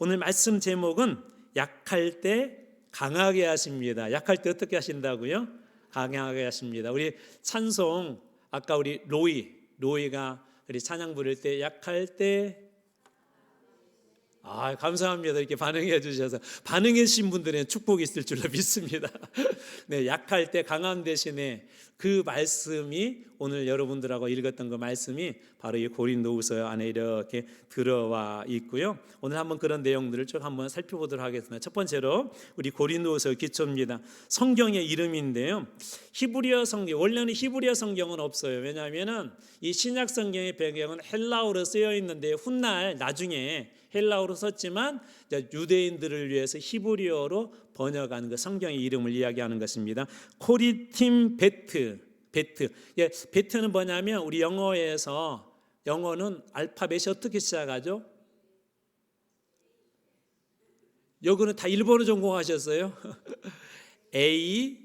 오늘 말씀 제목은 약할 때 강하게 하십니다. 약할 때 어떻게 하신다고요? 강하게 하십니다. 우리 찬송 아까 우리 로이가 우리 찬양 부를 때 약할 때 감사합니다. 이렇게 반응해 주셔서 반응해 주신 분들은 축복이 있을 줄로 믿습니다. 네, 약할 때 강함 대신에 그 말씀이 오늘 여러분들하고 읽었던 그 말씀이 바로 이 고린도후서 안에 이렇게 들어와 있고요. 오늘 한번 그런 내용들을 쭉 한번 살펴보도록 하겠습니다. 첫 번째로 우리 고린도후서 기초입니다. 성경의 이름인데요. 히브리어 성경, 원래는 히브리어 성경은 없어요. 왜냐하면은 이 신약 성경의 배경은 헬라어로 쓰여 있는데 훗날 나중에 헬라어로 썼지만 유대인들을 위해서 히브리어로 번역한 그 성경의 이름을 이야기하는 것입니다. 코리팀 베트. 베트는 뭐냐면 우리 영어는 알파벳이 어떻게 시작하죠? 여기는 다 일본어 전공하셨어요? A,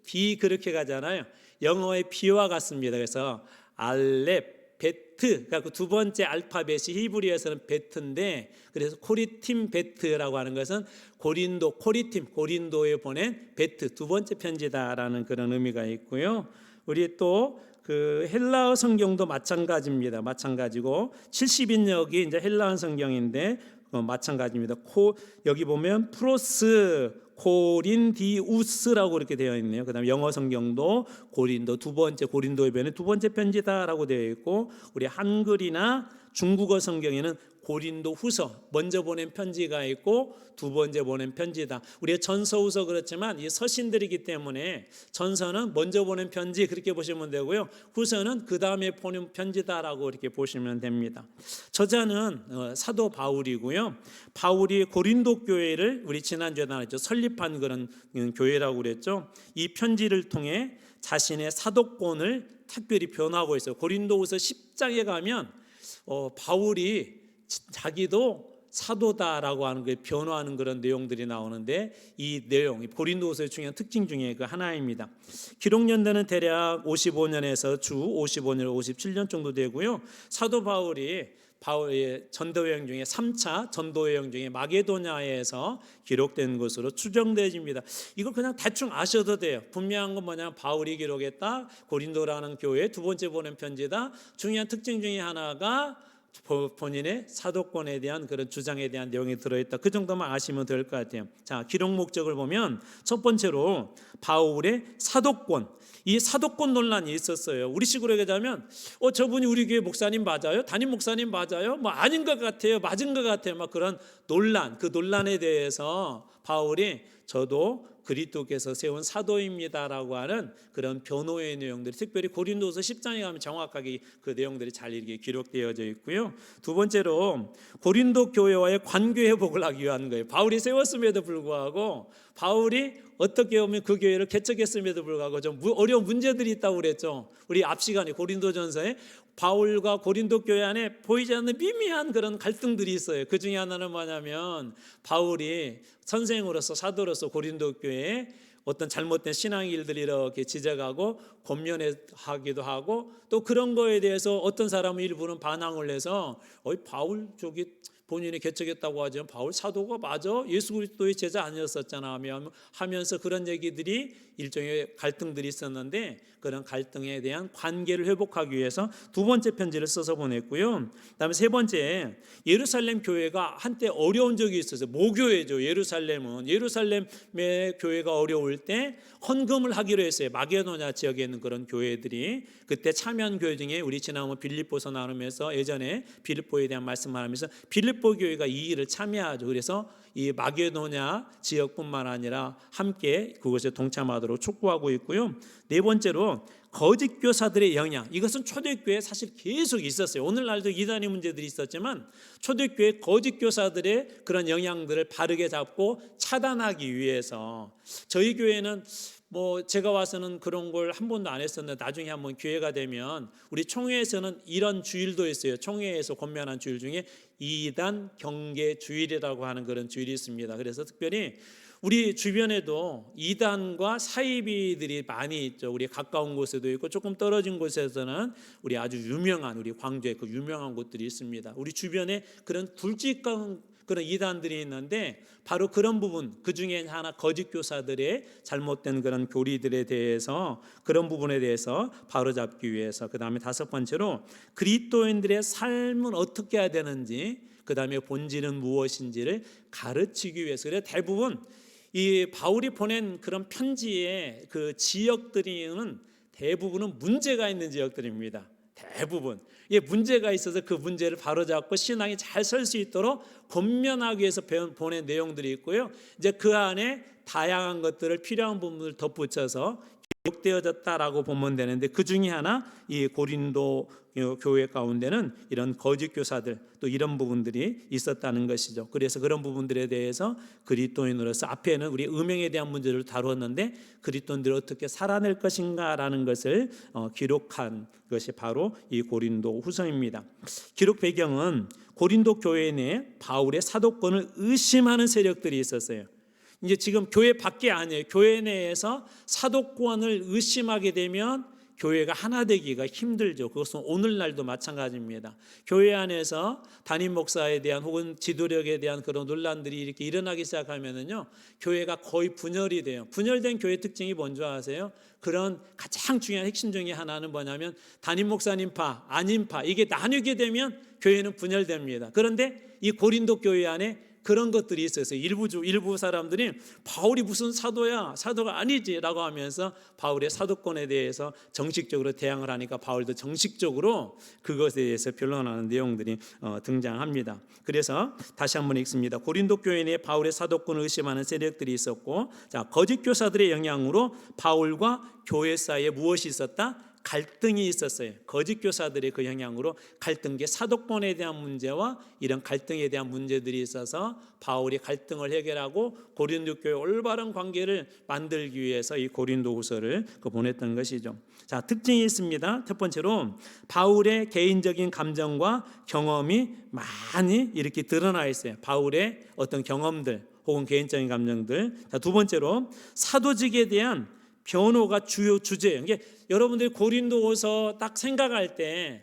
B 그렇게 가잖아요. 영어의 B와 같습니다. 그래서 알렙 베트, 그러니까 두 번째 알파벳이 히브리어에서는 베트인데, 그래서 코리팀 베트라고 하는 것은 고린도에 보낸 베트 두 번째 편지다라는 그런 의미가 있고요. 우리 또 그 헬라어 성경도 마찬가지입니다. 마찬가지고 70인역이 이제 헬라어 성경인데 마찬가지입니다. 여기 보면 프로스 고린디우스라고 이렇게 되어 있네요. 그다음에 영어 성경도 고린도 두 번째 고린도에 변해 두 번째 편지다라고 되어 있고, 우리 한글이나 중국어 성경에는 고린도 후서 먼저 보낸 편지가 있고 두 번째 보낸 편지다. 우리가 전서후서 그렇지만 이 서신들이기 때문에 전서는 먼저 보낸 편지 그렇게 보시면 되고요. 후서는 그 다음에 보낸 편지다라고 이렇게 보시면 됩니다. 저자는 사도 바울이고요. 바울이 고린도 교회를 우리 지난주에 나눴죠. 설립한 그런 교회라고 그랬죠. 이 편지를 통해 자신의 사도권을 특별히 변화하고 있어요. 고린도후서 10장에 가면 바울이 자기도 사도다라고 하는 걸 변화하는 그런 내용들이 나오는데, 이 내용, 고린도후서의 중요한 특징 중에 그 하나입니다. 기록 연대는 대략 55년에서 주 55년, 57년 정도 되고요. 사도 바울의 전도여행 중에 3차 전도여행 중에 마게도냐에서 기록된 것으로 추정되어집니다. 이걸 그냥 대충 아셔도 돼요. 분명한 건 뭐냐면 바울이 기록했다, 고린도라는 교회 두 번째 보낸 편지다. 중요한 특징 중에 하나가 본인의 사도권에 대한 그런 주장에 대한 내용이 들어있다. 그 정도만 아시면 될 것 같아요. 자, 기록 목적을 보면 첫 번째로 바울의 사도권, 이 사도권 논란이 있었어요. 우리식으로 얘기하자면 저분이 우리 교회 목사님 맞아요? 담임 목사님 맞아요? 뭐 아닌 것 같아요, 맞은 것 같아요, 막 그런 논란, 그 논란에 대해서 바울이 저도 그리스도께서 세운 사도입니다라고 하는 그런 변호의 내용들이 특별히 고린도서 10장에 가면 정확하게 그 내용들이 잘 이렇게 기록되어져 있고요. 두 번째로 고린도 교회와의 관계 회복을 하기 위한 거예요. 바울이 세웠음에도 불구하고, 바울이 어떻게 보면 그 교회를 개척했음에도 불구하고 좀 어려운 문제들이 있다고 그랬죠. 우리 앞 시간에 고린도전서에 바울과 고린도 교회 안에 보이지 않는 미미한 그런 갈등들이 있어요. 그 중에 하나는 뭐냐면 바울이 선생으로서 사도로서 고린도 교회에 어떤 잘못된 신앙 일들을 이렇게 지적하고 권면하기도 하고, 또 그런 거에 대해서 어떤 사람은 일부는 반항을 해서 바울 저기 본인이 개척했다고 하지만 바울 사도가 맞아? 예수 그리스도의 제자 아니었었잖아 하면서 그런 얘기들이 일종의 갈등들이 있었는데, 그런 갈등에 대한 관계를 회복하기 위해서 두 번째 편지를 써서 보냈고요. 그다음에 세 번째, 예루살렘 교회가 한때 어려운 적이 있었어요. 모교회죠. 예루살렘의 교회가 어려울 때 헌금을 하기로 했어요. 마게도냐 지역에 있는 그런 교회들이 그때 참여한 교회 중에 우리 지난번 빌립보서 나누면서 예전에 빌립보에 대한 말씀을 하면서 빌립보 교회가 이 일을 참여하죠. 그래서 이 마게도냐 지역뿐만 아니라 함께 그것에 동참하도록 촉구하고 있고요. 네 번째로 거짓 교사들의 영향, 이것은 초대교회에 사실 계속 있었어요. 오늘날도 이단의 문제들이 있었지만 초대교회 거짓 교사들의 그런 영향들을 바르게 잡고 차단하기 위해서, 저희 교회는 제가 와서는 그런 걸 한 번도 안 했었는데 나중에 한번 기회가 되면 우리 총회에서는 이런 주일도 있어요. 총회에서 권면한 주일 중에 이단 경계 주일이라고 하는 그런 주일이 있습니다. 그래서 특별히 우리 주변에도 이단과 사이비들이 많이 있죠. 우리 가까운 곳에도 있고 조금 떨어진 곳에서는 우리 아주 유명한, 우리 광주에 그 유명한 곳들이 있습니다. 우리 주변에 그런 굵직한 그런 이단들이 있는데 바로 그런 부분, 그 중에 하나 거짓 교사들의 잘못된 그런 교리들에 대해서 그런 부분에 대해서 바로잡기 위해서, 그 다음에 다섯 번째로 그리스도인들의 삶은 어떻게 해야 되는지, 그 다음에 본질은 무엇인지를 가르치기 위해서. 그래서 대부분 이 바울이 보낸 그런 편지의 그 지역들은 대부분은 문제가 있는 지역들입니다. 대부분 문제가 있어서 그 문제를 바로잡고 신앙이 잘 설 수 있도록 권면하기 위해서 보낸 내용들이 있고요. 이제 그 안에 다양한 것들을 필요한 부분을 덧붙여서 기록되어졌다라고 보면 되는데, 그 중에 하나 이 고린도 교회 가운데는 이런 거짓 교사들, 또 이런 부분들이 있었다는 것이죠. 그래서 그런 부분들에 대해서 그리스도인으로서, 앞에는 우리 음행에 대한 문제를 다루었는데 그리스도인들이 어떻게 살아낼 것인가라는 것을 기록한 것이 바로 이 고린도 후서입니다. 기록 배경은 고린도 교회 내에 바울의 사도권을 의심하는 세력들이 있었어요. 이제 지금 교회 밖에 아니에요. 교회 내에서 사도권을 의심하게 되면 교회가 하나 되기가 힘들죠. 그것은 오늘날도 마찬가지입니다. 교회 안에서 담임 목사에 대한 혹은 지도력에 대한 그런 논란들이 이렇게 일어나기 시작하면은요, 교회가 거의 분열이 돼요. 분열된 교회 특징이 뭔지 아세요? 그런 가장 중요한 핵심 중에 하나는 뭐냐면 담임 목사님파, 아님파, 이게 나뉘게 되면 교회는 분열됩니다. 그런데 이 고린도 교회 안에 그런 것들이 있었어요. 일부 사람들이 바울이 무슨 사도야, 사도가 아니지라고 하면서 바울의 사도권에 대해서 정식적으로 대항을 하니까 바울도 정식적으로 그것에 대해서 변론하는 내용들이 등장합니다. 그래서 다시 한번 읽습니다. 고린도 교회 내에 바울의 사도권을 의심하는 세력들이 있었고, 자, 거짓 교사들의 영향으로 바울과 교회 사이에 무엇이 있었다? 갈등이 있었어요. 거짓 교사들의 그 영향으로 갈등계, 사도권에 대한 문제와 이런 갈등에 대한 문제들이 있어서 바울이 갈등을 해결하고 고린도 교회 올바른 관계를 만들기 위해서 이 고린도후서를 보냈던 것이죠. 자, 특징이 있습니다. 첫 번째로 바울의 개인적인 감정과 경험이 많이 이렇게 드러나 있어요. 바울의 어떤 경험들 혹은 개인적인 감정들. 자, 두 번째로 사도직에 대한 변호가 주요 주제예요. 이게 여러분들이 고린도후서 딱 생각할 때,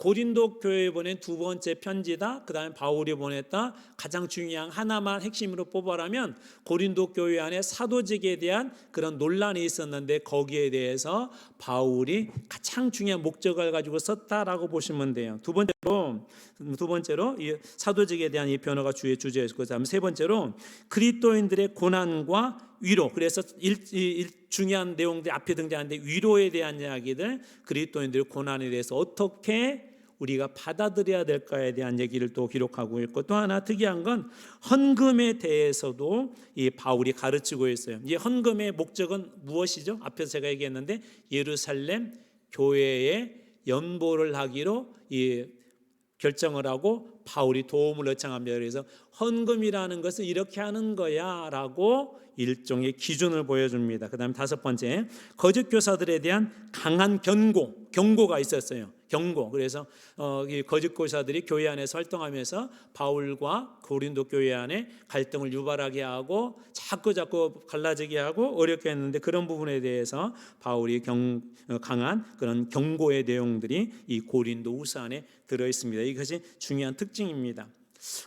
고린도 교회에 보낸 두 번째 편지다, 그 다음에 바울이 보냈다, 가장 중요한 하나만 핵심으로 뽑아라면 고린도 교회 안에 사도직에 대한 그런 논란이 있었는데 거기에 대해서 바울이 가장 중요한 목적을 가지고 썼다라고 보시면 돼요. 두 번째로 이 사도직에 대한 이 변호가 주의 주제였고, 그다음 세 번째로 그리스도인들의 고난과 위로. 그래서 중요한 내용들이 앞에 등장하는데, 위로에 대한 이야기들, 그리스도인들의 고난에 대해서 어떻게 우리가 받아들여야 될까에 대한 얘기를 또 기록하고 있고, 또 하나 특이한 건 헌금에 대해서도 이 바울이 가르치고 있어요. 이 헌금의 목적은 무엇이죠? 앞에서 제가 얘기했는데 예루살렘 교회에 연보를 하기로 결정을 하고 바울이 도움을 요청합니다. 그래서 헌금이라는 것은 이렇게 하는 거야 라고 일종의 기준을 보여줍니다. 그 다음에 다섯 번째, 거짓 교사들에 대한 강한 경고가 있었어요. 경고. 그래서 이 거짓 교사들이 교회 안에서 활동하면서 바울과 고린도 교회 안에 갈등을 유발하게 하고 자꾸 갈라지게 하고 어렵게 했는데, 그런 부분에 대해서 바울이 강한 그런 경고의 내용들이 이 고린도후서 안에 들어 있습니다. 이것이 중요한 특징입니다.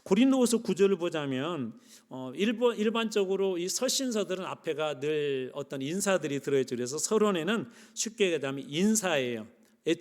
고린도후서 9절을 보자면 일반적으로 이 서신서들은 앞에가 늘 어떤 인사들이 들어있죠. 그래서 서론에는 쉽게 얘기하면 인사예요.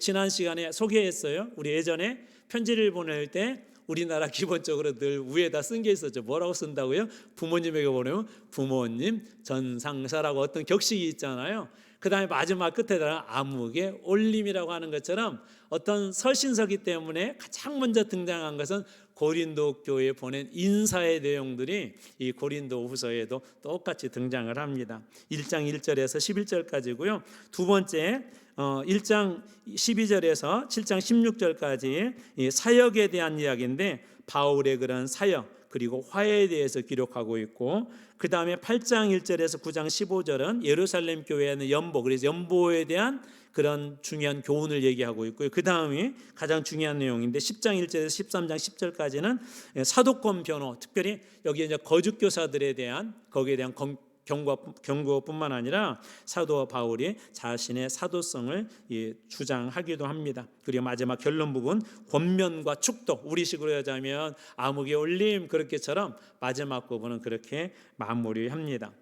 지난 시간에 소개했어요. 우리 예전에 편지를 보낼 때 우리나라 기본적으로 늘 위에다 쓴 게 있었죠. 뭐라고 쓴다고요? 부모님에게 보내면 부모님 전상사라고 어떤 격식이 있잖아요. 그 다음에 마지막 끝에다가 아무개 올림이라고 하는 것처럼 어떤 서신서기 때문에 가장 먼저 등장한 것은 고린도 교회에 보낸 인사의 내용들이 이 고린도 후서에도 똑같이 등장을 합니다. 1장 1절에서 11절까지고요. 두 번째 1장 12절에서 7장 16절까지 이 사역에 대한 이야기인데, 바울의 그런 사역 그리고 화해에 대해서 기록하고 있고, 그 다음에 8장 1절에서 9장 15절은 예루살렘 교회는 연보, 그래서 연보에 대한 그런 중요한 교훈을 얘기하고 있고요. 그 다음이 가장 중요한 내용인데 10장 1절에서 13장 10절까지는 사도권 변호, 특별히 여기 이제 거짓 교사들에 대한 거기에 대한 경고뿐만 아니라 사도 바울이 자신의 사도성을 주장하기도 합니다. 그리고 마지막 결론 부분 권면과 축도, 우리식으로 하자면 암흑의 올림 그렇게처럼 마지막 부분은 그렇게 마무리합니다.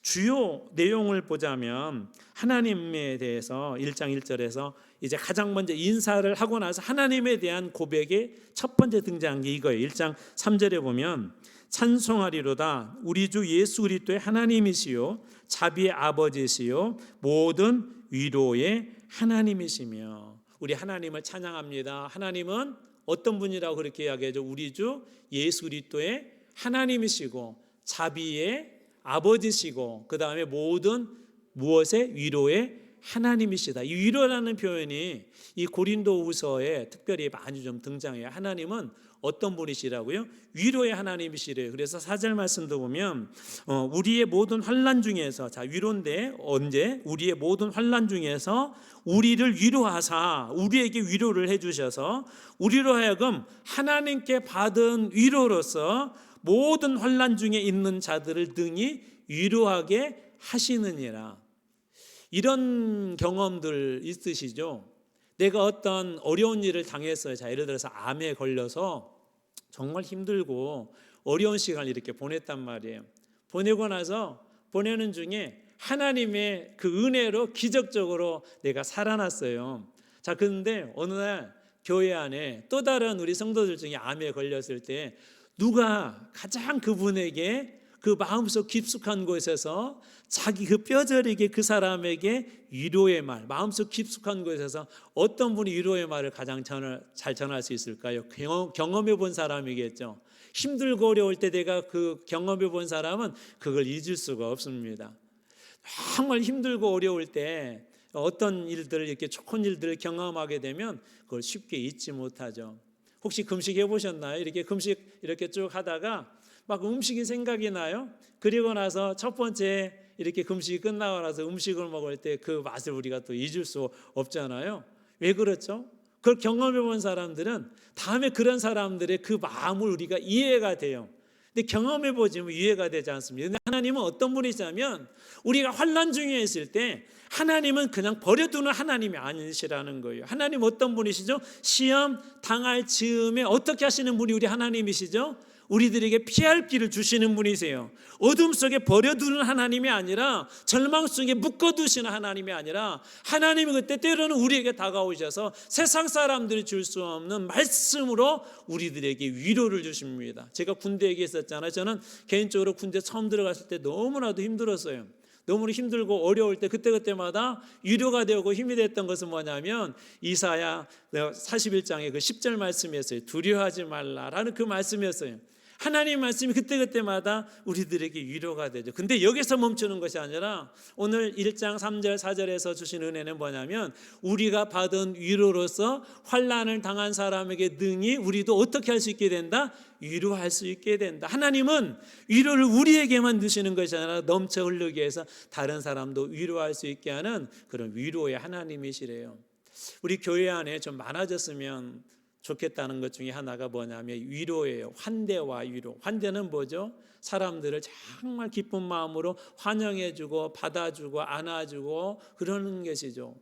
주요 내용을 보자면 하나님에 대해서 1장 1절에서 이제 가장 먼저 인사를 하고 나서 하나님에 대한 고백의 첫 번째 등장한 게 이거예요. 1장 3절에 보면 찬송하리로다 우리 주 예수 그리스도의 하나님이시요 자비의 아버지시요 모든 위로의 하나님이시며, 우리 하나님을 찬양합니다. 하나님은 어떤 분이라고 그렇게 이야기하죠? 우리 주 예수 그리스도의 하나님이시고 자비의 아버지시고 그 다음에 모든 무엇의 위로의 하나님이시다. 이 위로라는 표현이 이 고린도후서에 특별히 많이 좀 등장해요. 하나님은 어떤 분이시라고요? 위로의 하나님이시래요. 그래서 4절 말씀도 보면 우리의 모든 환난 중에서, 자 위로인데 언제? 우리의 모든 환난 중에서 우리를 위로하사 우리에게 위로를 해주셔서 우리로 하여금 하나님께 받은 위로로서 모든 환난 중에 있는 자들을 등이 위로하게 하시느니라. 이런 경험들 있으시죠? 내가 어떤 어려운 일을 당했어요. 자, 예를 들어서 암에 걸려서 정말 힘들고 어려운 시간을 이렇게 보냈단 말이에요. 보내고 나서 보내는 중에 하나님의 그 은혜로 기적적으로 내가 살아났어요. 자, 그런데 어느 날 교회 안에 또 다른 우리 성도들 중에 암에 걸렸을 때 누가 가장 그분에게 그 마음속 깊숙한 곳에서 자기 그 뼈저리게 그 사람에게 위로의 말, 마음속 깊숙한 곳에서 어떤 분이 위로의 말을 가장 잘 전할 수 있을까요? 경험해 본 사람이겠죠. 힘들고 어려울 때 내가 그 경험해 본 사람은 그걸 잊을 수가 없습니다. 정말 힘들고 어려울 때 어떤 일들을 이렇게 좋은 일들을 경험하게 되면 그걸 쉽게 잊지 못하죠. 혹시 금식 해보셨나요? 이렇게 금식 이렇게 쭉 하다가 막 음식이 생각이 나요. 그리고 나서 첫 번째 이렇게 금식이 끝나고 나서 음식을 먹을 때 그 맛을 우리가 또 잊을 수 없잖아요. 왜 그렇죠? 그걸 경험해 본 사람들은 다음에 그런 사람들의 그 마음을 우리가 이해가 돼요. 근데 경험해 보지만 이해가 되지 않습니다. 근데 하나님은 어떤 분이시냐면 우리가 환난 중에 있을 때 하나님은 그냥 버려두는 하나님이 아니시라는 거예요. 하나님 어떤 분이시죠? 시험 당할 즈음에 어떻게 하시는 분이 우리 하나님이시죠? 우리들에게 피할 길을 주시는 분이세요. 어둠 속에 버려두는 하나님이 아니라, 절망 속에 묶어두시는 하나님이 아니라, 하나님이 그때 때로는 우리에게 다가오셔서 세상 사람들이 줄 수 없는 말씀으로 우리들에게 위로를 주십니다. 제가 군대 얘기했었잖아요. 저는 개인적으로 군대 처음 들어갔을 때 너무나도 힘들었어요. 너무 힘들고 어려울 때 그때마다 위로가 되고 힘이 됐던 것은 뭐냐면 이사야 41장의 그 10절 말씀이었어요. 두려워하지 말라라는 그 말씀이었어요. 하나님 말씀이 그때마다 우리들에게 위로가 되죠. 근데 여기서 멈추는 것이 아니라 오늘 1장 3절 4절에서 주신 은혜는 뭐냐면 우리가 받은 위로로서 환난을 당한 사람에게 능히 우리도 어떻게 할 수 있게 된다? 위로할 수 있게 된다. 하나님은 위로를 우리에게만 주시는 것이 아니라 넘쳐 흐르게 해서 다른 사람도 위로할 수 있게 하는 그런 위로의 하나님이시래요. 우리 교회 안에 좀 많아졌으면 좋겠다는 것 중에 하나가 뭐냐면 위로예요. 환대와 위로. 환대는 뭐죠? 사람들을 정말 기쁜 마음으로 환영해주고 받아주고 안아주고 그러는 것이죠.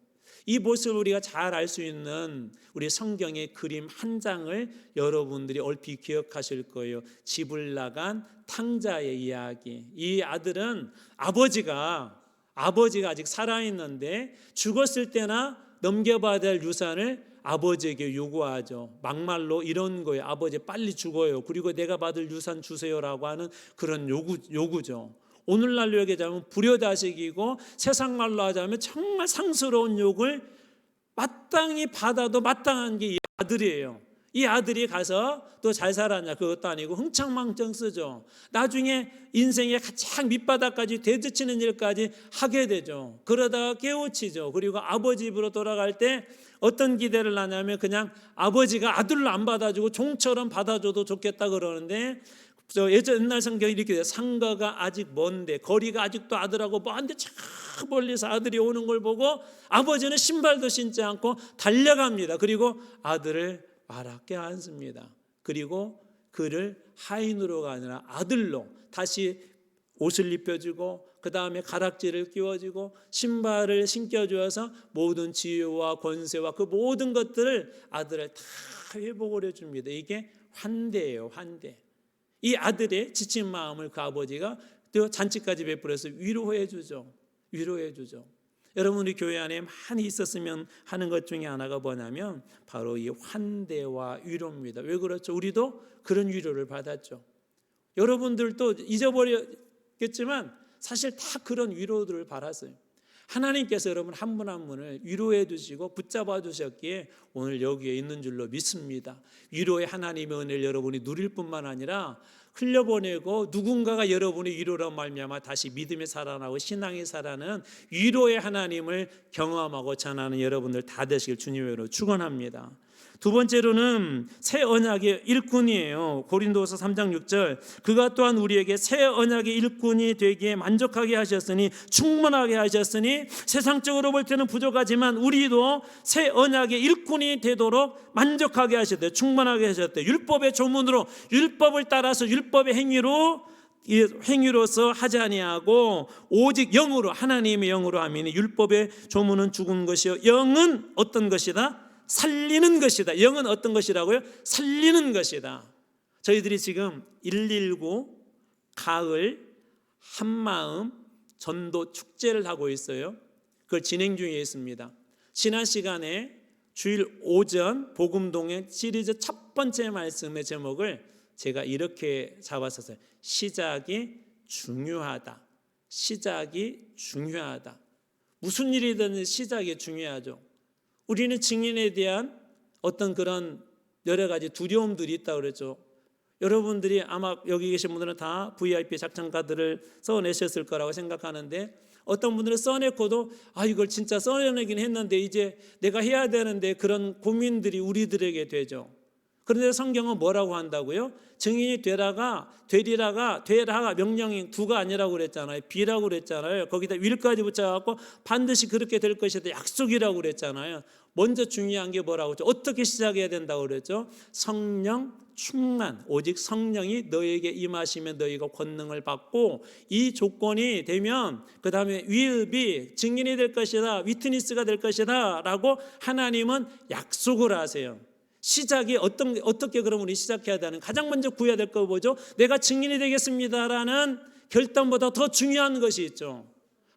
이 모습을 우리가 잘 알 수 있는 우리 성경의 그림 한 장을 여러분들이 얼핏 기억하실 거예요. 집을 나간 탕자의 이야기. 이 아들은 아버지가 아직 살아있는데 죽었을 때나 넘겨받아야 될 유산을 아버지에게 요구하죠. 막말로 이런 거예요. 아버지 빨리 죽어요. 그리고 내가 받을 유산 주세요라고 하는 그런 요구죠. 오늘날로 얘기하자면 불효자식이고 세상 말로 하자면 정말 상스러운 욕을 마땅히 받아도 마땅한 게 이 아들이에요. 이 아들이 가서 또 잘 살았냐 그것도 아니고 흥청망청 쓰죠. 나중에 인생의 가장 밑바닥까지 되드치는 일까지 하게 되죠. 그러다가 깨우치죠. 그리고 아버지 집으로 돌아갈 때 어떤 기대를 하냐면 그냥 아버지가 아들로 안 받아주고 종처럼 받아줘도 좋겠다 그러는데 옛날 성경이 이렇게 돼요. 상가가 아직 먼데 거리가 아직도 아들하고 먼데 저 멀리서 아들이 오는 걸 보고 아버지는 신발도 신지 않고 달려갑니다. 그리고 아들을 말하게 앉습니다. 그리고 그를 하인으로가 아니라 아들로 다시 옷을 입혀주고 그 다음에 가락지를 끼워주고 신발을 신겨주어서 모든 지혜와 권세와 그 모든 것들을 아들을 다 회복을 해줍니다. 이게 환대예요. 환대. 이 아들의 지친 마음을 그 아버지가 또 잔치까지 베풀어서 위로해 주죠. 위로해 주죠. 여러분, 우리 교회 안에 많이 있었으면 하는 것 중에 하나가 뭐냐면 바로 이 환대와 위로입니다. 왜 그렇죠? 우리도 그런 위로를 받았죠. 여러분들도 잊어버렸겠지만 사실 다 그런 위로들을 받았어요. 하나님께서 여러분 한 분 한 분을 위로해 주시고 붙잡아 주셨기에 오늘 여기에 있는 줄로 믿습니다. 위로의 하나님의 은혜를 여러분이 누릴 뿐만 아니라 흘려보내고 누군가가 여러분의 위로로 말미암아 다시 믿음이 살아나고 신앙이 살아나는 위로의 하나님을 경험하고 전하는 여러분들 다 되시길 주님으로 축원합니다. 두 번째로는 새 언약의 일꾼이에요. 고린도서 3장 6절, 그가 또한 우리에게 새 언약의 일꾼이 되기에 만족하게 하셨으니 충만하게 하셨으니 세상적으로 볼 때는 부족하지만 우리도 새 언약의 일꾼이 되도록 만족하게 하셨대요. 충만하게 하셨대요. 율법의 조문으로, 율법을 따라서 율법의 행위로서 하지 아니하고 오직 영으로, 하나님의 영으로 하미니 율법의 조문은 죽은 것이요 영은 어떤 것이다? 살리는 것이다. 영은 어떤 것이라고요? 살리는 것이다. 저희들이 지금 119 가을 한마음 전도 축제를 하고 있어요. 그걸 진행 중에 있습니다. 지난 시간에 주일 오전 복음동행 시리즈 첫 번째 말씀의 제목을 제가 이렇게 잡았었어요. 시작이 중요하다. 시작이 중요하다. 무슨 일이든 시작이 중요하죠. 우리는 증인에 대한 어떤 그런 여러 가지 두려움들이 있다고 그랬죠. 여러분들이 아마 여기 계신 분들은 다 VIP 작전카드를 써내셨을 거라고 생각하는데 어떤 분들은 써내고도 이걸 진짜 써내긴 했는데 이제 내가 해야 되는데 그런 고민들이 우리들에게 되죠. 그런데 성경은 뭐라고 한다고요? 증인이 되라가 명령이 두가 아니라고 그랬잖아요. 비라고 그랬잖아요. 거기다 will까지 붙여갖고 반드시 그렇게 될 것이다. 약속이라고 그랬잖아요. 먼저 중요한 게 뭐라고 했죠? 어떻게 시작해야 된다고 그랬죠? 성령 충만, 오직 성령이 너에게 임하시면 너희가 권능을 받고 이 조건이 되면 그 다음에 will be, 증인이 될 것이다, 위트니스가 될 것이다 라고 하나님은 약속을 하세요. 시작이 어떻게 그럼 우리 시작해야 되는, 가장 먼저 구해야 될 거 뭐죠? 내가 증인이 되겠습니다라는 결단보다 더 중요한 것이 있죠.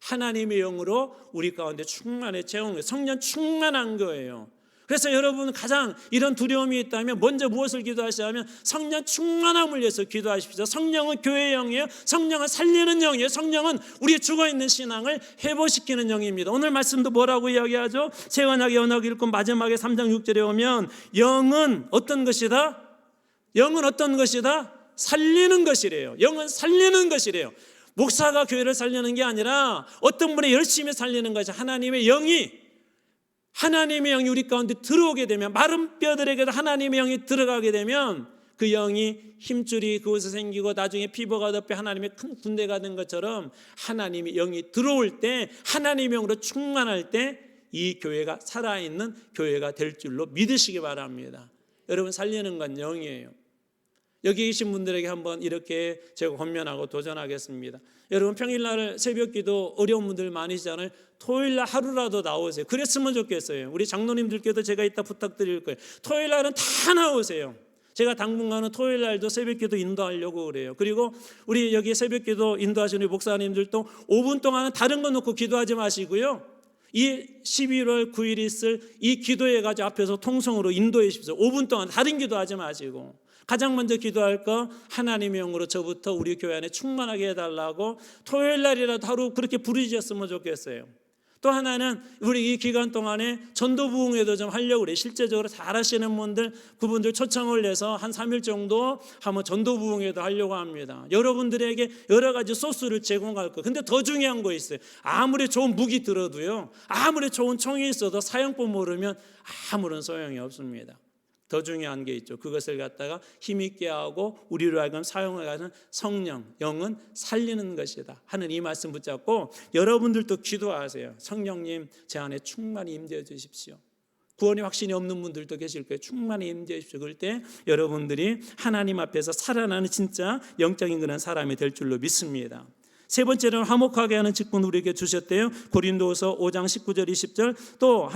하나님의 영으로 우리 가운데 충만해 채운 거예요. 성령 충만한 거예요. 그래서 여러분 가장 이런 두려움이 있다면 먼저 무엇을 기도하시냐면 성령 충만함을 위해서 기도하십시오. 성령은 교회의 영이에요. 성령은 살리는 영이에요. 성령은 우리의 죽어있는 신앙을 회복시키는 영입니다. 오늘 말씀도 뭐라고 이야기하죠? 새 언약의 언약 일꾼 마지막에 3장 6절에 오면 영은 어떤 것이다? 영은 어떤 것이다? 살리는 것이래요. 영은 살리는 것이래요. 목사가 교회를 살리는 게 아니라 어떤 분이 열심히 살리는 것이 하나님의 영이 우리 가운데 들어오게 되면, 마른 뼈들에게도 하나님의 영이 들어가게 되면 그 영이 힘줄이 그곳에 생기고 나중에 피부가 덮여 하나님의 큰 군대가 된 것처럼 하나님의 영이 들어올 때, 하나님의 영으로 충만할 때 이 교회가 살아있는 교회가 될 줄로 믿으시기 바랍니다. 여러분, 살리는 건 영이에요. 여기 계신 분들에게 한번 이렇게 제가 권면하고 도전하겠습니다. 여러분, 평일날 새벽기도 어려운 분들 많으시잖아요. 토요일날 하루라도 나오세요. 그랬으면 좋겠어요. 우리 장로님들께도 제가 이따 부탁드릴 거예요. 토요일날은 다 나오세요. 제가 당분간은 토요일날도 새벽기도 인도하려고 그래요. 그리고 우리 여기 새벽기도 인도하시는 목사님들도 5분 동안은 다른 거 놓고 기도하지 마시고요. 이 11월 9일 있을 이 기도회가지고 앞에서 통성으로 인도해 주십시오. 5분 동안 다른 기도하지 마시고 가장 먼저 기도할 거, 하나님의 영으로 저부터 우리 교회 안에 충만하게 해달라고 토요일 날이라도 하루 그렇게 부르짖었으면 좋겠어요. 또 하나는 우리 이 기간 동안에 전도 부흥회도 좀 하려고 그래요. 실제적으로 잘하시는 분들, 그분들 초청을 해서 한 3일 정도 한번 전도 부흥회도 하려고 합니다. 여러분들에게 여러 가지 소스를 제공할 거. 근데 더 중요한 거 있어요. 아무리 좋은 무기 들어도요, 아무리 좋은 총이 있어도 사용법 모르면 아무런 소용이 없습니다. 더 중요한 게 있죠. 그것을 갖다가 힘있게 하고 우리로 하여금 사용하는 성령, 영은 살리는 것이다 하는 이 말씀 붙잡고 여러분들도 기도하세요. 성령님, 제 안에 충만히 임재해 주십시오. 구원의 확신이 없는 분들도 계실 거예요. 충만히 임재해 주십시오. 그럴 때 여러분들이 하나님 앞에서 살아나는 진짜 영적인 그런 사람이 될 줄로 믿습니다. 세 번째는 화목하게 하는 직분 우리에게 주셨대요. 고린도서 5장 19절 20절 또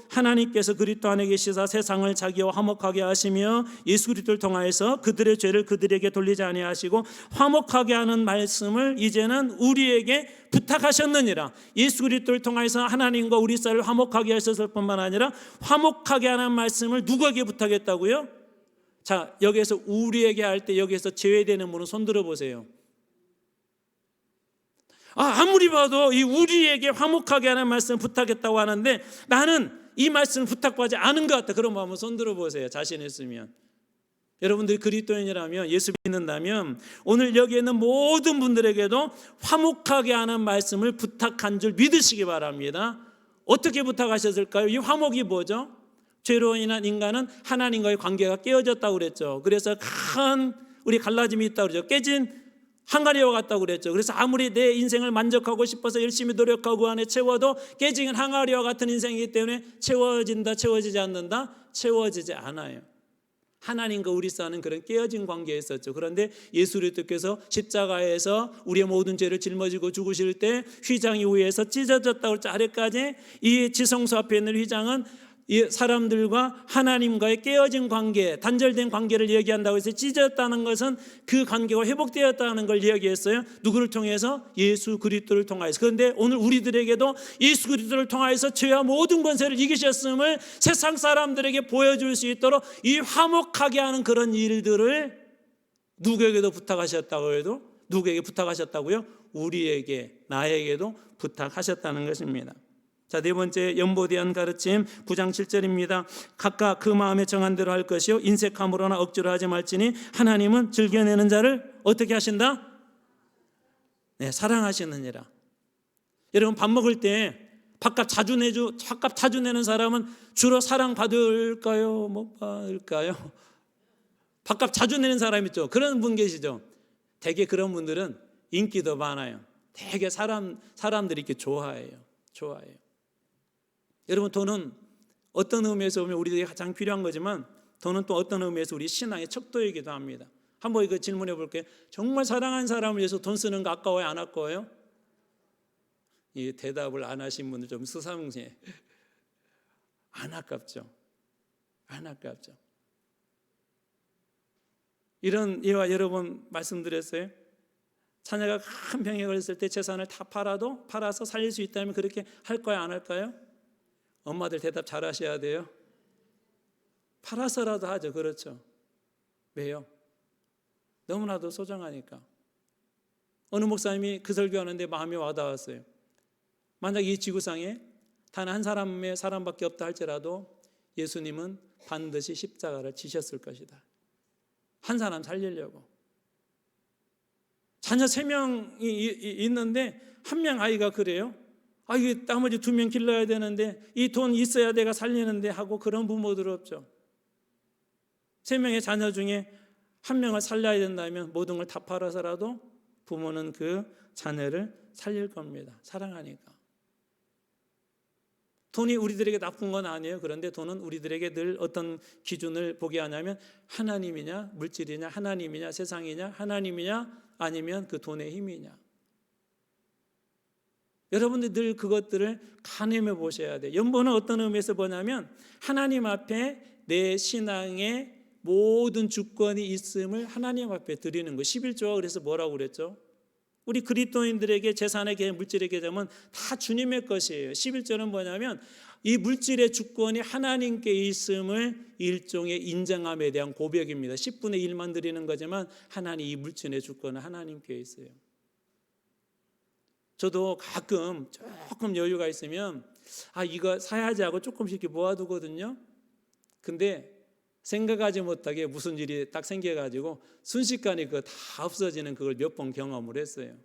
하나님께서 그리스도 안에 계시사 세상을 자기와 화목하게 하시며 예수 그리스도를 통하여서 그들의 죄를 그들에게 돌리지 아니하시고 화목하게 하는 말씀을 이제는 우리에게 부탁하셨느니라. 예수 그리스도를 통하여서 하나님과 우리 사이를 화목하게 하셨을 뿐만 아니라 화목하게 하는 말씀을 누구에게 부탁했다고요? 자, 여기에서 우리에게 할 때 여기에서 제외되는 분은 손 들어 보세요. 아무리 봐도 이 우리에게 화목하게 하는 말씀 부탁했다고 하는데 나는 이 말씀을 부탁받지 않은 것 같다. 그럼 한번 손 들어 보세요. 자신 있으면. 여러분들이 그리스도인이라면, 예수 믿는다면 오늘 여기 있는 모든 분들에게도 화목하게 하는 말씀을 부탁한 줄 믿으시기 바랍니다. 어떻게 부탁하셨을까요? 이 화목이 뭐죠? 죄로 인한 인간은 하나님과의 관계가 깨어졌다고 그랬죠. 그래서 큰 우리 갈라짐이 있다고 그러죠. 깨진 항아리와 같다고 그랬죠. 그래서 아무리 내 인생을 만족하고 싶어서 열심히 노력하고 그 안에 채워도 깨진 항아리와 같은 인생이기 때문에 채워진다, 채워지지 않는다? 채워지지 않아요. 하나님과 우리 사는 그런 깨어진 관계에 있었죠. 그런데 예수 그리스도께서 십자가에서 우리의 모든 죄를 짊어지고 죽으실 때 휘장이 위에서 찢어졌다고 그랬죠. 아래까지 이 지성소 앞에 있는 휘장은 이 사람들과 하나님과의 깨어진 관계, 단절된 관계를 얘기한다고 해서 찢어졌다는 것은 그 관계가 회복되었다는 걸 이야기했어요. 누구를 통해서? 예수 그리스도를 통하여서. 그런데 오늘 우리들에게도 예수 그리스도를 통하여서 죄와 모든 권세를 이기셨음을 세상 사람들에게 보여줄 수 있도록 이 화목하게 하는 그런 일들을 누구에게도 부탁하셨다고 해도 누구에게 부탁하셨다고요? 우리에게, 나에게도 부탁하셨다는 것입니다. 자, 네 번째 연보에 대한 가르침 9장 7절입니다. 각각 그 마음에 정한 대로 할 것이요 인색함으로나 억지로 하지 말지니 하나님은 즐겨내는 자를 어떻게 하신다? 네, 사랑하시느니라. 여러분 밥 먹을 때 밥값 자주 내는 사람은 주로 사랑받을까요? 못 받을까요? 밥값 자주 내는 사람 있죠. 그런 분 계시죠. 되게 그런 분들은 인기도 많아요. 되게 사람들이 이렇게 좋아해요. 여러분 돈은 어떤 의미에서 보면 우리에게 가장 필요한 거지만 돈은 또 어떤 의미에서 우리 신앙의 척도이기도 합니다. 한번 이거 질문해 볼게요. 정말 사랑하는 사람을 위해서 돈 쓰는 거 아까워요? 안 아까워요? 이 대답을 안 하신 분들 좀 수상해. 안 아깝죠. 이런 예와 여러 번 말씀드렸어요. 자녀가 큰 병에 걸렸을 때 재산을 다 팔아서 살릴 수 있다면 그렇게 할 거야, 안 할까요? 엄마들 대답 잘 하셔야 돼요. 팔아서라도 하죠. 그렇죠. 왜요? 너무나도 소중하니까. 어느 목사님이 그 설교하는데 마음이 와닿았어요. 만약 이 지구상에 단 한 사람밖에 없다 할지라도 예수님은 반드시 십자가를 지셨을 것이다. 한 사람 살리려고. 자녀 3명이 있는데 한 명 아이가 그래요. 이게 나머지 2명 길러야 되는데 이 돈 있어야 내가 살리는데 하고 그런 부모들 없죠. 3명의 자녀 중에 한 명을 살려야 된다면 모든 걸 다 팔아서라도 부모는 그 자녀를 살릴 겁니다. 사랑하니까. 돈이 우리들에게 나쁜 건 아니에요. 그런데 돈은 우리들에게 늘 어떤 기준을 보게 하냐면 하나님이냐 물질이냐 하나님이냐 세상이냐 하나님이냐 아니면 그 돈의 힘이냐. 여러분들 늘 그것들을 가늠해 보셔야 돼요. 연보는 어떤 의미에서 보냐면 하나님 앞에 내 신앙의 모든 주권이 있음을 하나님 앞에 드리는 거예요. 11조가 그래서 뭐라고 그랬죠? 우리 그리스도인들에게 재산의 계좌, 물질의 계좌는 다 주님의 것이에요. 11조는 뭐냐면 이 물질의 주권이 하나님께 있음을 일종의 인정함에 대한 고백입니다. 10분의 1만 드리는 거지만 하나님 이 물질의 주권은 하나님께 있어요. 저도 가끔 조금 여유가 있으면 이거 사야지 하고 조금씩 이렇게 모아두거든요. 근데 생각하지 못하게 무슨 일이 딱 생겨가지고 순식간에 그거 다 없어지는 그걸 몇 번 경험을 했어요.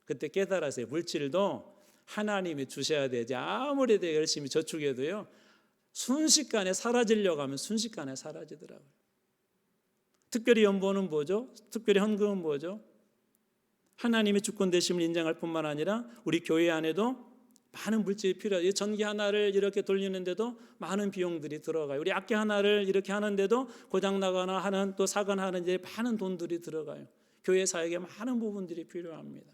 그때 깨달았어요. 물질도 하나님이 주셔야 되지. 아무리 내가 열심히 저축해도요. 순식간에 사라지려고 하면 순식간에 사라지더라고요. 특별히 연보는 뭐죠? 특별히 헌금은 뭐죠? 하나님의 주권 되심을 인정할 뿐만 아니라 우리 교회 안에도 많은 물질이 필요해요. 전기 하나를 이렇게 돌리는데도 많은 비용들이 들어가요. 우리 악기 하나를 이렇게 하는데도 고장나거나 하는 또 사거나 하는 이제 많은 돈들이 들어가요. 교회 사역에 많은 부분들이 필요합니다.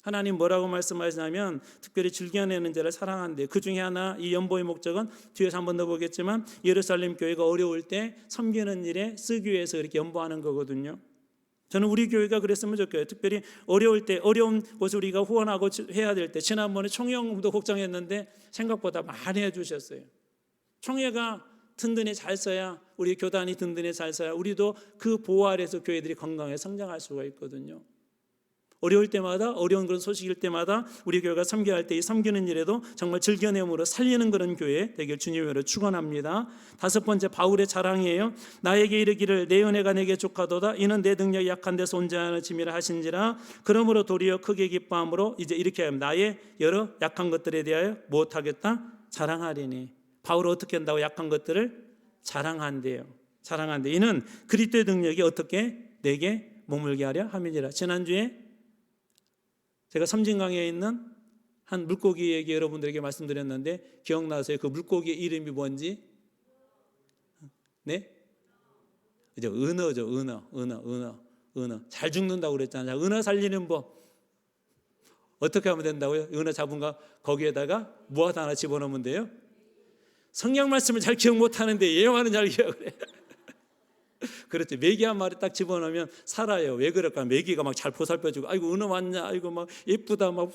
하나님 뭐라고 말씀하시냐면 특별히 즐겨내는 자를 사랑한대. 그 중에 하나 이 연보의 목적은 뒤에서 한번 더 보겠지만 예루살렘 교회가 어려울 때 섬기는 일에 쓰기 위해서 이렇게 연보하는 거거든요. 저는 우리 교회가 그랬으면 좋겠어요. 특별히 어려울 때 어려운 곳을 우리가 후원하고 해야 될 때 지난번에 총회도 걱정했는데 생각보다 많이 해주셨어요. 총회가 든든히 잘 써야 우리 교단이 든든히 잘 써야 우리도 그 보호 아래에서 교회들이 건강하게 성장할 수가 있거든요. 어려울 때마다 어려운 그런 소식일 때마다 우리 교회가 섬겨야 할 때 이 섬기는 일에도 정말 즐겨내음으로 살리는 그런 교회 되길 주님으로 축원합니다. 다섯 번째 바울의 자랑이에요. 나에게 이르기를 내 은혜가 내게 족하도다 이는 내 능력이 약한 데서 온전하는 짐이라 하신지라. 그러므로 도리어 크게 기뻐함으로 이제 이렇게 하면 나의 여러 약한 것들에 대하여 무엇하겠다? 자랑하리니. 바울은 어떻게 한다고? 약한 것들을 자랑한대요. 자랑한대. 이는 그리스도의 능력이 어떻게 내게 머물게 하려 함이니라. 지난주에 제가 섬진강에 있는 한 물고기 얘기 여러분들에게 말씀드렸는데 기억나세요? 그 물고기의 이름이 뭔지? 네? 그죠? 은어죠. 은어. 잘 죽는다고 그랬잖아요. 은어 살리는 법. 어떻게 하면 된다고요? 은어 잡은 거 거기에다가 무엇 하나 집어넣으면 돼요? 성경 말씀을 잘 기억 못하는데 예화는 잘 기억을 해요. 그렇죠. 메기 한 마리 딱 집어넣으면 살아요. 왜 그럴까? 메기가 막 잘 보살펴주고, 아이고 은어 왔냐, 아이고 막 예쁘다, 막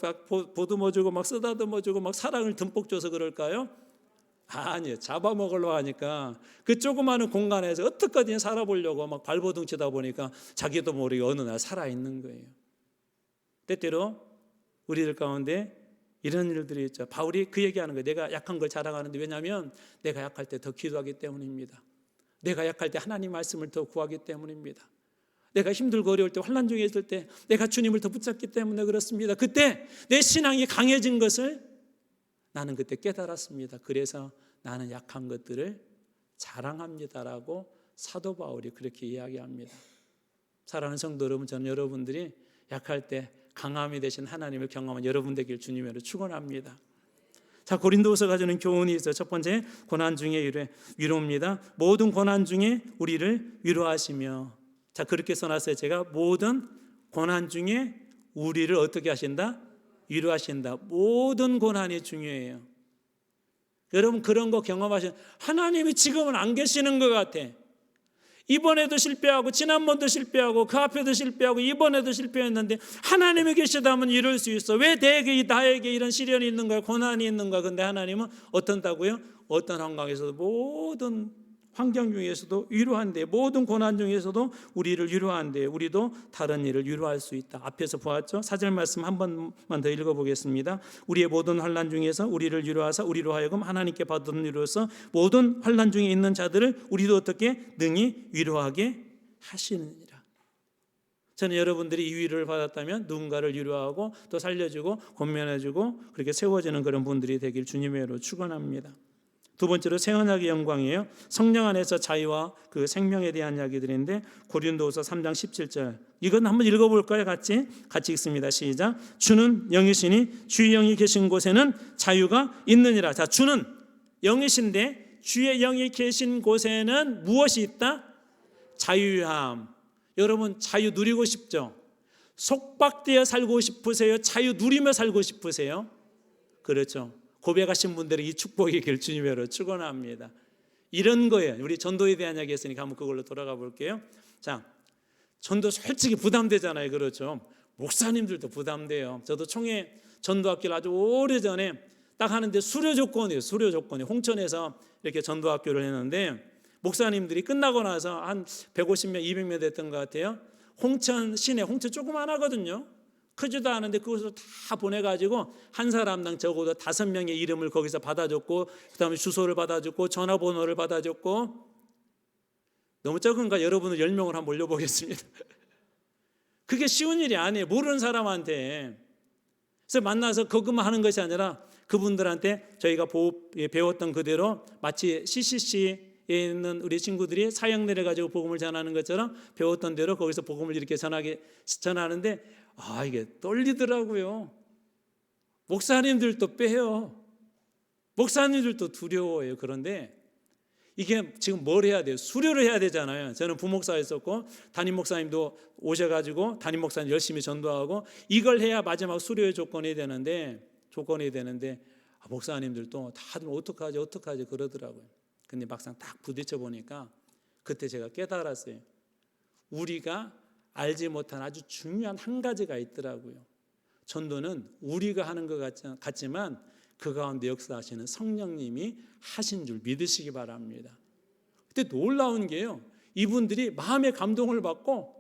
보듬어주고, 막 쓰다듬어주고, 막 사랑을 듬뿍 줘서 그럴까요? 아니요. 잡아먹으려고 하니까 그 조그마한 공간에서 어떻게든 살아보려고 막 발버둥 치다 보니까 자기도 모르게 어느 날 살아있는 거예요. 때때로 우리들 가운데 이런 일들이 있죠. 바울이 그 얘기하는 거예요. 내가 약한 걸 자랑하는데 왜냐하면 내가 약할 때 더 기도하기 때문입니다. 내가 약할 때 하나님 말씀을 더 구하기 때문입니다. 내가 힘들고 어려울 때 환난 중에 있을 때 내가 주님을 더 붙잡기 때문에 그렇습니다. 그때 내 신앙이 강해진 것을 나는 그때 깨달았습니다. 그래서 나는 약한 것들을 자랑합니다라고 사도 바울이 그렇게 이야기합니다. 사랑하는 성도 여러분, 저는 여러분들이 약할 때 강함이 되신 하나님을 경험한 여러분 되길 주님으로 축원합니다. 자, 고린도후서가 주는 교훈이 있어요. 첫 번째, 고난 중에 위로입니다. 모든 고난 중에 우리를 위로하시며. 자, 그렇게 써놨어요. 제가 모든 고난 중에 우리를 어떻게 하신다? 위로하신다. 모든 고난이 중요해요. 여러분 그런 거 경험하신 하나님이 지금은 안 계시는 것 같아. 이번에도 실패하고 지난번도 실패하고 그 앞에도 실패하고 이번에도 실패했는데 하나님이 계시다면 이럴 수 있어. 왜 나에게 이런 시련이 있는 거야? 고난이 있는 거야? 근데 하나님은 어떤다고요? 어떤 환경에서도 모든 환경 중에서도 위로한대. 모든 고난 중에서도 우리를 위로한대. 우리도 다른 일을 위로할 수 있다. 앞에서 보았죠? 4절 말씀 한 번만 더 읽어보겠습니다. 우리의 모든 환난 중에서 우리를 위로하사 우리로 하여금 하나님께 받은 위로서 모든 환난 중에 있는 자들을 우리도 어떻게 능히 위로하게 하시느니라. 저는 여러분들이 이 위로를 받았다면 누군가를 위로하고 또 살려주고 권면해주고 그렇게 세워지는 그런 분들이 되길 주님의 이름으로 축원합니다. 두 번째로 새 언약의 영광이에요. 성령 안에서 자유와 그 생명에 대한 이야기들인데 고린도후서 3장 17절 이건 한번 읽어볼까요? 같이 읽습니다. 시작. 주는 영이시니 주의 영이 계신 곳에는 자유가 있느니라. 자, 주는 영이신데 주의 영이 계신 곳에는 무엇이 있다? 자유함. 여러분 자유 누리고 싶죠? 속박되어 살고 싶으세요? 자유 누리며 살고 싶으세요? 그렇죠. 고백하신 분들은 이 축복이 길 주님으로 축원합니다. 이런 거예요. 우리 전도에 대한 이야기 했으니까 한번 그걸로 돌아가 볼게요. 자, 전도 솔직히 부담되잖아요. 그렇죠. 목사님들도 부담돼요. 저도 총회 전도학교를 아주 오래전에 딱 하는데 수료 조건이 홍천에서 이렇게 전도학교를 했는데 목사님들이 끝나고 나서 한 150명, 200명 됐던 것 같아요. 홍천 시내, 홍천 조그만하거든요. 크지도 않은데 그것을 다 보내가지고 한 사람당 적어도 5명의 이름을 거기서 받아줬고 그 다음에 주소를 받아줬고 전화번호를 받아줬고 너무 적은가? 여러분은 10명을 한번 올려보겠습니다. 그게 쉬운 일이 아니에요. 모르는 사람한테. 그래서 만나서 그것만 하는 것이 아니라 그분들한테 저희가 배웠던 그대로 마치 CCC에 있는 우리 친구들이 사역 내려가지고 복음을 전하는 것처럼 배웠던 대로 거기서 복음을 이렇게 전하는데 이게 떨리더라고요. 목사님들도 빼요. 목사님들도 두려워해요. 그런데 이게 지금 뭘 해야 돼요? 수료를 해야 되잖아요. 저는 부목사였었고 담임 목사님도 오셔가지고 담임 목사님 열심히 전도하고 이걸 해야 마지막 수료의 조건이 되는데 목사님들도 다들 어떡하지 그러더라고요. 근데 막상 딱 부딪혀 보니까 그때 제가 깨달았어요. 우리가 알지 못한 아주 중요한 한 가지가 있더라고요. 전도는 우리가 하는 것 같지만 그 가운데 역사하시는 성령님이 하신 줄 믿으시기 바랍니다. 그때 놀라운 게요. 이분들이 마음의 감동을 받고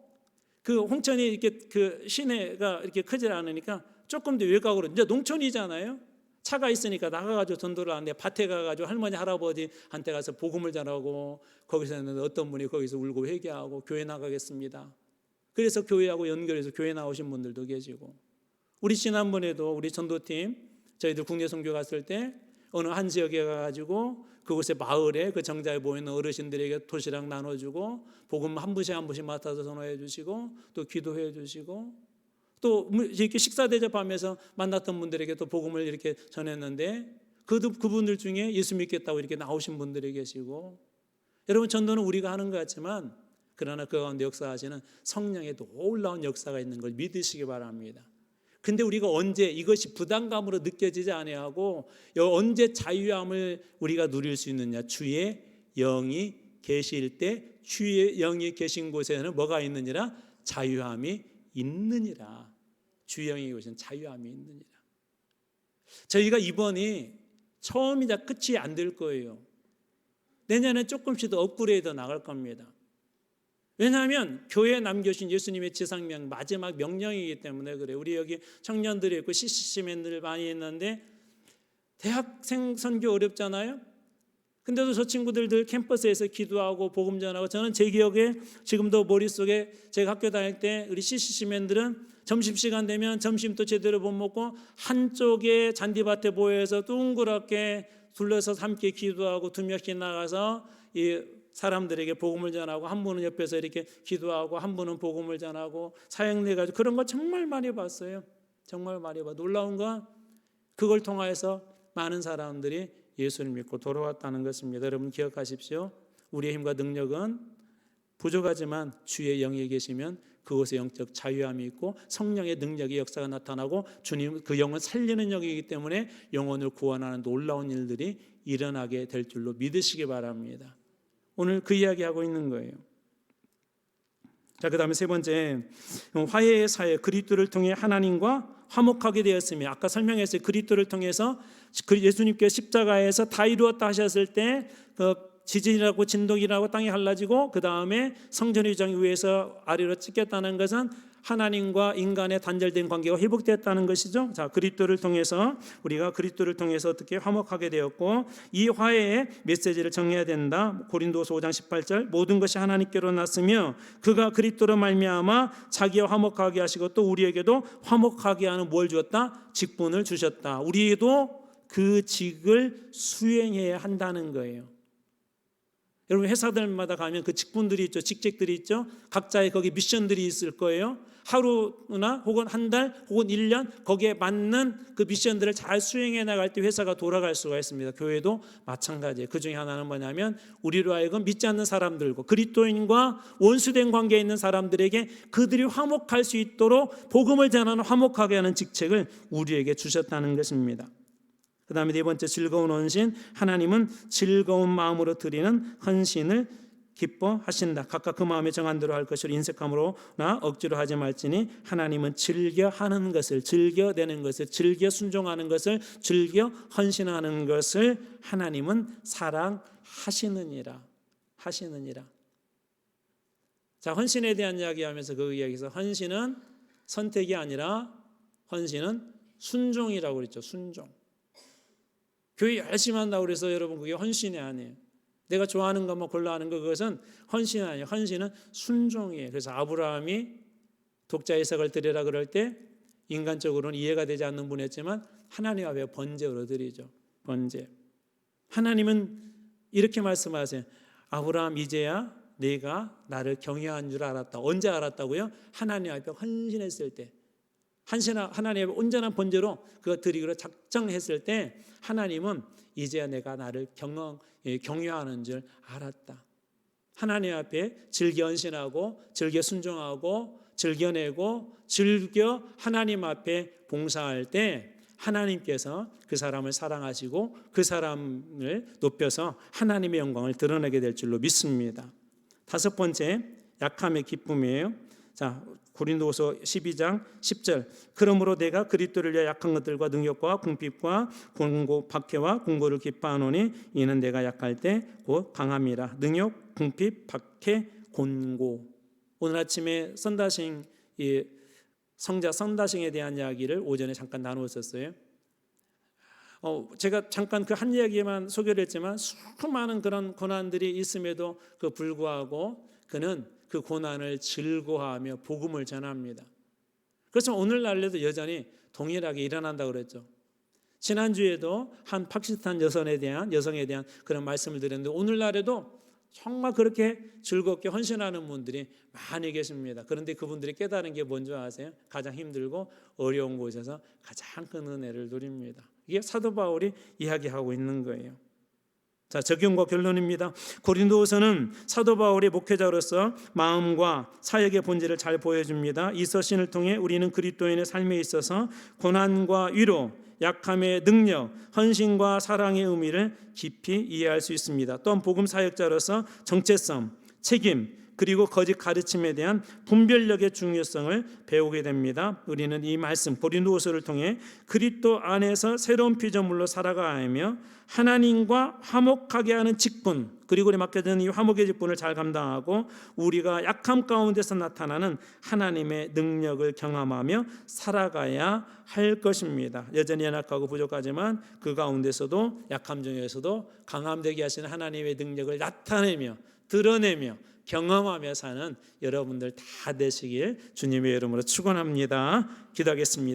그 홍천이 이렇게 그 시내가 이렇게 크지 않으니까 조금 더 외곽으로 이제 농촌이잖아요. 차가 있으니까 나가가지고 전도를 하는데 밭에 가가지고 할머니 할아버지한테 가서 복음을 전하고 거기서는 어떤 분이 거기서 울고 회개하고 교회 나가겠습니다. 그래서 교회하고 연결해서 교회 나오신 분들도 계시고 우리 지난번에도 우리 전도팀 저희들 국내 선교 갔을 때 어느 한 지역에 가가지고 그곳의 마을에 그 정자에 모이는 어르신들에게 도시락 나눠주고 복음 한 분씩 맡아서 전화해 주시고 또 기도해 주시고 또 이렇게 식사 대접하면서 만났던 분들에게 또 복음을 이렇게 전했는데 그분들 중에 예수 믿겠다고 이렇게 나오신 분들이 계시고 여러분 전도는 우리가 하는 것 같지만 그러나 그 가운데 역사하시는 성령의 놀라운 역사가 있는 걸 믿으시기 바랍니다. 근데 우리가 언제 이것이 부담감으로 느껴지지 아니하고 언제 자유함을 우리가 누릴 수 있느냐? 주의 영이 계실 때 주의 영이 계신 곳에는 뭐가 있느니라? 자유함이 있느니라. 주의 영이 계신 자유함이 있느니라. 저희가 이번이 처음이자 끝이 안 될 거예요. 내년에 조금씩 더 업그레이드 나갈 겁니다. 왜냐하면 교회에 남겨주신 예수님의 지상명 마지막 명령이기 때문에 그래요. 우리 여기 청년들이 있고 CCC맨들 많이 있는데 대학생 선교 어렵잖아요. 근데도 저 친구들 캠퍼스에서 기도하고 복음 전하고 저는 제 기억에 지금도 머릿속에 제가 학교 다닐 때 우리 CCC맨들은 점심시간 되면 점심도 제대로 못 먹고 한쪽에 잔디밭에 모여서 둥그렇게 둘러서 함께 기도하고 두 명씩 나가서 이 사람들에게 복음을 전하고 한 분은 옆에서 이렇게 기도하고 한 분은 복음을 전하고 사역내가지고 그런 거 정말 많이 봤어요. 정말 많이 봐. 놀라운 건 그걸 통하여서 많은 사람들이 예수를 믿고 돌아왔다는 것입니다. 여러분 기억하십시오. 우리의 힘과 능력은 부족하지만 주의 영이 계시면 그곳에 영적 자유함이 있고 성령의 능력의 역사가 나타나고 주님 그 영을 살리는 영이기 때문에 영혼을 구원하는 놀라운 일들이 일어나게 될 줄로 믿으시기 바랍니다. 오늘 그 이야기하고 있는 거예요. 자, 그 다음에 세 번째, 화해의 사회, 그리스도를 통해 하나님과 화목하게 되었으며 아까 설명했어요. 그리스도를 통해서 예수님께 십자가에서 다 이루었다 하셨을 때 지진이라고 진동이라고 땅이 갈라지고 그 다음에 성전 위장 위에서 아래로 찢겼다는 것은 하나님과 인간의 단절된 관계가 회복됐다는 것이죠. 자, 그리스도를 통해서 우리가 그리스도를 통해서 어떻게 화목하게 되었고 이 화해의 메시지를 정해야 된다. 고린도서 5장 18절 모든 것이 하나님께로 났으며 그가 그리스도로 말미암아 자기와 화목하게 하시고 또 우리에게도 화목하게 하는 뭘 주었다? 직분을 주셨다. 우리도 그 직을 수행해야 한다는 거예요. 여러분 회사들마다 가면 그 직분들이 있죠. 직책들이 있죠. 각자의 거기 미션들이 있을 거예요. 하루나 혹은 한 달 혹은 1년 거기에 맞는 그 미션들을 잘 수행해 나갈 때 회사가 돌아갈 수가 있습니다. 교회도 마찬가지예요. 그 중에 하나는 뭐냐면 우리로 하여금 믿지 않는 사람들과 그리스도인과 원수된 관계에 있는 사람들에게 그들이 화목할 수 있도록 복음을 전하는 화목하게 하는 직책을 우리에게 주셨다는 것입니다. 그 다음에 네 번째 즐거운 헌신. 하나님은 즐거운 마음으로 드리는 헌신을 기뻐하신다. 각각 그 마음에 정한 대로 할 것을 인색함으로나 억지로 하지 말지니 하나님은 즐겨 하는 것을, 즐겨내는 것을, 즐겨 순종하는 것을, 즐겨 헌신하는 것을 하나님은 사랑하시느니라. 하시느니라. 자, 헌신에 대한 이야기하면서 그 이야기에서 헌신은 선택이 아니라 헌신은 순종이라고 그랬죠. 순종. 교회 열심히 한다고 그래서 여러분 그게 헌신이 아니에요. 내가 좋아하는 것만 골라 하는 거 그것은 헌신 아니에요. 헌신은 순종이에요. 그래서 아브라함이 독자 이삭을 드리라 그럴 때 인간적으로는 이해가 되지 않는 분이었지만 하나님 앞에 번제로 드리죠. 번제. 하나님은 이렇게 말씀하세요. 아브라함 이제야 네가 나를 경외한 줄 알았다. 언제 알았다고요? 하나님 앞에 헌신했을 때. 하나님의 온전한 번제로 그거 드리기로 작정했을 때 하나님은 이제야 내가 나를 경외하는 줄 알았다. 하나님 앞에 즐겨 헌신하고 즐겨 순종하고 즐겨 내고 즐겨 하나님 앞에 봉사할 때 하나님께서 그 사람을 사랑하시고 그 사람을 높여서 하나님의 영광을 드러내게 될 줄로 믿습니다. 다섯 번째, 약함의 기쁨이에요. 자, 고린도후서 12장 10절. 그러므로 내가 그리스도를 위하여 약한 것들과 능력과 궁핍과 공고 박해와 공고를 기뻐하노니 이는 내가 약할 때 곧 강함이라. 능력, 궁핍, 박해, 곤고. 오늘 아침에 선다싱 성자 선다싱에 대한 이야기를 오전에 잠깐 나누었었어요. 제가 잠깐 그 한 이야기만 소개를 했지만 수많은 그런 고난들이 있음에도 불구하고 그는 그 고난을 즐거워하며 복음을 전합니다. 그래서 오늘날에도 여전히 동일하게 일어난다고 그랬죠. 지난주에도 한 파키스탄 여성에 대한 그런 말씀을 드렸는데 오늘날에도 정말 그렇게 즐겁게 헌신하는 분들이 많이 계십니다. 그런데 그분들이 깨달은 게 뭔지 아세요? 가장 힘들고 어려운 곳에서 가장 큰 은혜를 누립니다. 이게 사도 바울이 이야기하고 있는 거예요. 자, 적용과 결론입니다. 고린도후서는 사도 바울의 목회자로서 마음과 사역의 본질을 잘 보여줍니다. 이 서신을 통해 우리는 그리스도인의 삶에 있어서 고난과 위로, 약함의 능력, 헌신과 사랑의 의미를 깊이 이해할 수 있습니다. 또한 복음 사역자로서 정체성, 책임, 그리고 거짓 가르침에 대한 분별력의 중요성을 배우게 됩니다. 우리는 이 말씀 고린도후서를 통해 그리스도 안에서 새로운 피조물로 살아가며 하나님과 화목하게 하는 직분, 그리고 우리 맡겨진 이 화목의 직분을 잘 감당하고 우리가 약함 가운데서 나타나는 하나님의 능력을 경험하며 살아가야 할 것입니다. 여전히 연약하고 부족하지만 그 가운데서도 약함 중에서도 강함되게 하시는 하나님의 능력을 나타내며 드러내며 경험하며 사는 여러분들 다 되시길 주님의 이름으로 축원합니다. 기도하겠습니다.